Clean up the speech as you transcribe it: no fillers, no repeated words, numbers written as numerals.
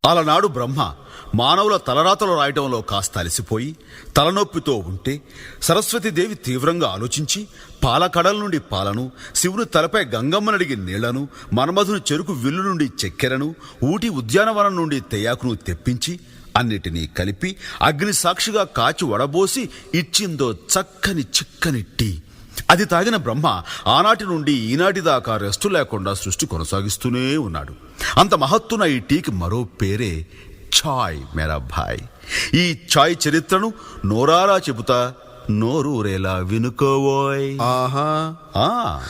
అలనాడు బ్రహ్మ మానవుల తలరాతలు రాయటంలో కాస్త అలసిపోయి తలనొప్పితో ఉంటే సరస్వతీదేవి తీవ్రంగా ఆలోచించి పాలకడల నుండి పాలను, శివుని తలపై గంగమ్మనడిగి నీళ్లను, మన్మధుని చెరుకు విల్లు నుండి చక్కెరను, ఊటి ఉద్యానవనం నుండి తెయాకును తెప్పించి అన్నిటినీ కలిపి అగ్ని సాక్షిగా కాచి వడబోసి ఇచ్చిందో చక్కని చిక్కని టీ. అది తాగిన బ్రహ్మ ఆనాటి నుండి ఈనాటి దాకా రెస్టు లేకుండా సృష్టి కొనసాగిస్తూనే ఉన్నాడు. అంత మహత్తున ఈ టీకి మరో పేరే చాయ్ మేరా భాయ్. ఈ చాయ్ చరిత్రను నోరారా చెబుతా, నోరూరేలా వినుకోవోయ్. ఆహా. ఆ